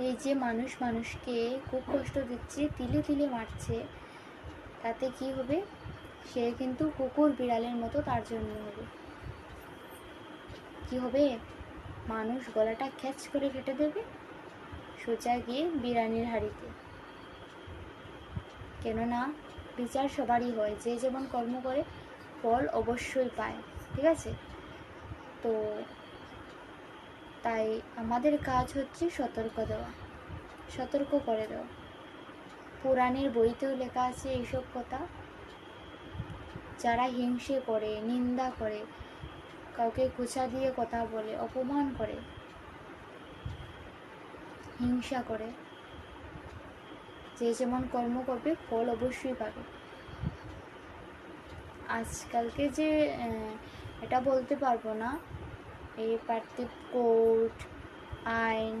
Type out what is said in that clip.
এই যে মানুষ মানুষকে খুব কষ্ট দিচ্ছে, তিলে তিলে মারছে, তাতে কি হবে? সে কিন্তু কুকুর বিড়ালের মতো তার জন্য হবে। কি হবে? মানুষ গলাটা খ্যাচ করে কেটে দেবে, সোজা গিয়ে বিরিয়ানির হাঁড়িতে। কেননা বিচার সবারই হয়, যে যেমন কর্ম করে ফল অবশ্যই পায়। ঠিক আছে? তো তাই আমাদের কাজ হচ্ছে সতর্ক দেওয়া, সতর্ক করে দেওয়া। পুরাণের বইতেও লেখা আছে এইসব কথা। যারা হিংসে করে, নিন্দা করে, কাউকে খোঁচা দিয়ে কথা বলে, অপমান করে, হিংসা করে, যে যেমন কর্ম করবে ফল অবশ্যই পাবে। আজকালকে যে এটা বলতে পারবো না, এই পার্থিব কোর্ট, আইন,